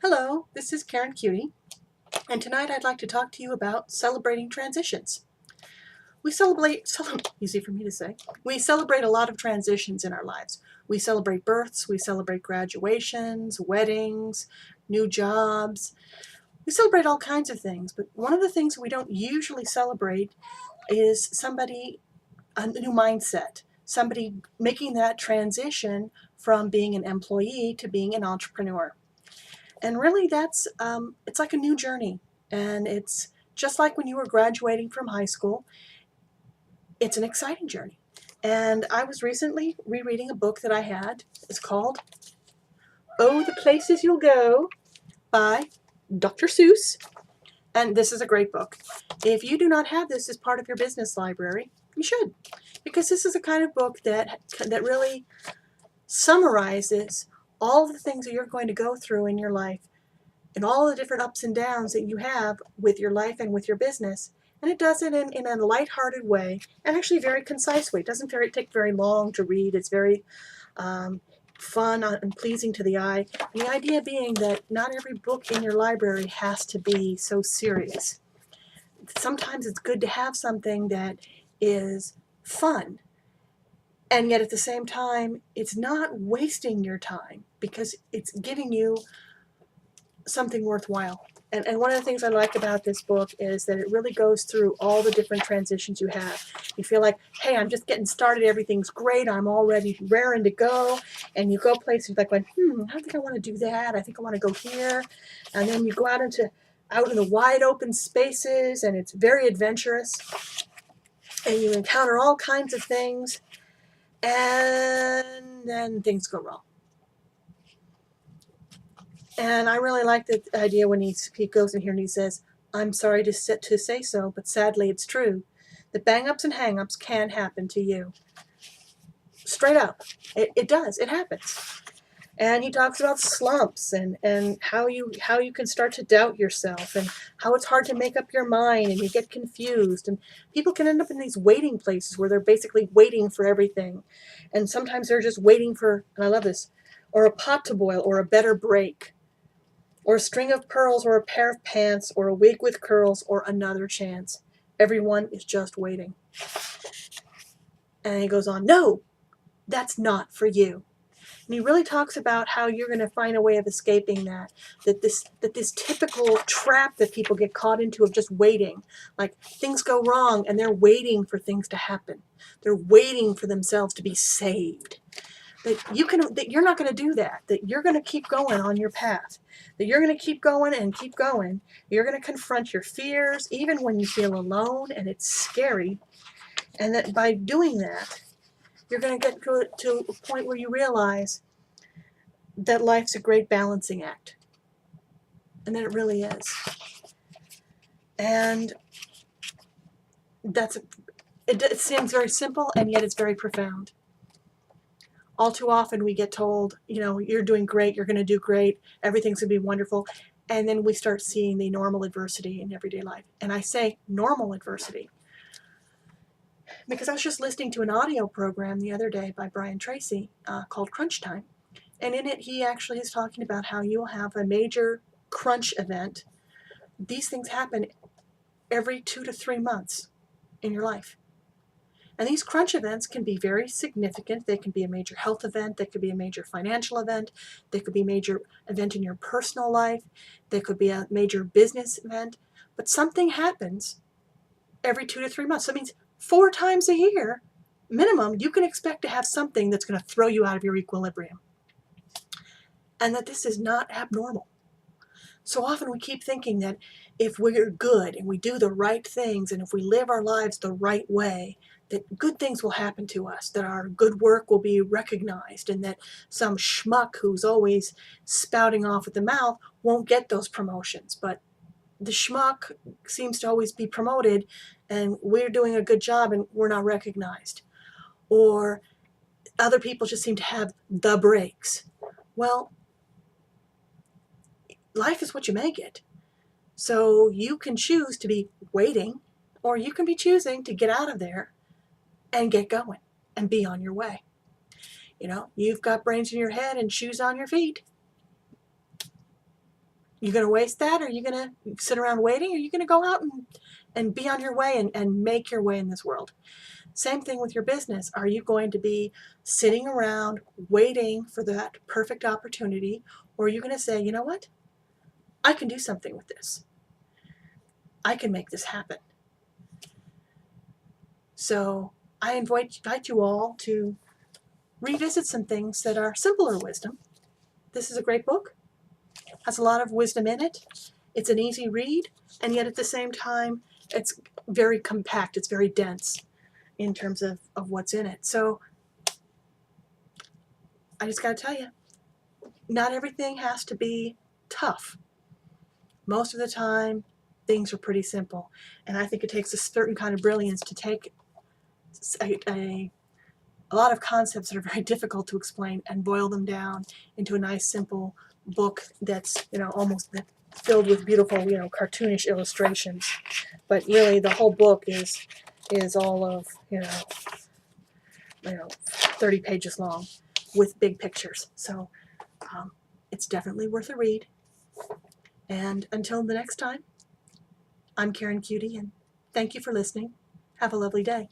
Hello, this is Karen Cutie, and tonight I'd like to talk to you about celebrating transitions. Easy for me to say, we celebrate a lot of transitions in our lives. We celebrate births, we celebrate graduations, weddings, new jobs. We celebrate all kinds of things, but one of the things we don't usually celebrate is a new mindset, somebody making that transition from being an employee to being an entrepreneur. And really it's like a new journey. And it's just like when you were graduating from high school, it's an exciting journey. And I was recently rereading a book that I had. It's called Oh, the Places You'll Go by Dr. Seuss. And this is a great book. If you do not have this as part of your business library, you should. Because this is a kind of book that really summarizes all the things that you're going to go through in your life and all the different ups and downs that you have with your life and with your business. And it does it in a lighthearted way and actually very concise way. It doesn't take very long to read. It's very fun and pleasing to the eye. And the idea being that not every book in your library has to be so serious. Sometimes it's good to have something that is fun, and yet at the same time, it's not wasting your time because it's giving you something worthwhile. And one of the things I like about this book is that it really goes through all the different transitions you have. You feel like, hey, I'm just getting started, everything's great, I'm already raring to go, and you go places like, I think I want to do that, I think I want to go here, and then you go out in the wide open spaces, and it's very adventurous, and you encounter all kinds of things, and then things go wrong. And I really like the idea when he goes in here and he says, I'm sorry to say so, but sadly it's true. The bang-ups and hang-ups can happen to you. Straight up. It does. It happens. And he talks about slumps and how you can start to doubt yourself and how it's hard to make up your mind and you get confused. And people can end up in these waiting places where they're basically waiting for everything. And sometimes they're just waiting for, and I love this, or a pot to boil or a better break, or a string of pearls, or a pair of pants, or a wig with curls, or another chance. Everyone is just waiting. And he goes on, no, that's not for you. And he really talks about how you're going to find a way of escaping that this typical trap that people get caught into of just waiting. Like things go wrong and they're waiting for things to happen. They're waiting for themselves to be saved. That you're not going to do that, that you're going to keep going on your path, that you're going to keep going and keep going. You're going to confront your fears even when you feel alone and it's scary, and that by doing that, you're going to get to a point where you realize that life's a great balancing act, and that it really is. And it seems very simple, and yet it's very profound. All too often we get told, you're doing great, you're going to do great, everything's going to be wonderful. And then we start seeing the normal adversity in everyday life. And I say normal adversity because I was just listening to an audio program the other day by Brian Tracy called Crunch Time. And in it, he actually is talking about how you will have a major crunch event. These things happen every 2 to 3 months in your life. And these crunch events can be very significant. They can be a major health event. They could be a major financial event. They could be a major event in your personal life. They could be a major business event. But something happens every 2 to 3 months. So it means 4 times a year, minimum, you can expect to have something that's going to throw you out of your equilibrium. And that this is not abnormal. So often we keep thinking that if we're good and we do the right things and if we live our lives the right way, that good things will happen to us, that our good work will be recognized, and that some schmuck who's always spouting off at the mouth won't get those promotions. But the schmuck seems to always be promoted and we're doing a good job and we're not recognized. Or other people just seem to have the breaks. Well, life is what you make it. So you can choose to be waiting, or you can be choosing to get out of there and get going and be on your way. You've got brains in your head and shoes on your feet. You going to waste that? Or are you going to sit around waiting? Or are you going to go out and be on your way and make your way in this world? Same thing with your business. Are you going to be sitting around waiting for that perfect opportunity? Or are you going to say, you know what? I can do something with this. I can make this happen. So I invite you all to revisit some things that are simpler wisdom. This is a great book. Has a lot of wisdom in it. It's an easy read, and yet at the same time, it's very compact. It's very dense in terms of what's in it. So I just got to tell you, not everything has to be tough. Most of the time, things are pretty simple. And I think it takes a certain kind of brilliance to take a lot of concepts that are very difficult to explain and boil them down into a nice, simple book that's, almost filled with beautiful, cartoonish illustrations. But really, the whole book is all of, 30 pages long with big pictures. So it's definitely worth a read. And until the next time, I'm Karen Cutie, and thank you for listening. Have a lovely day.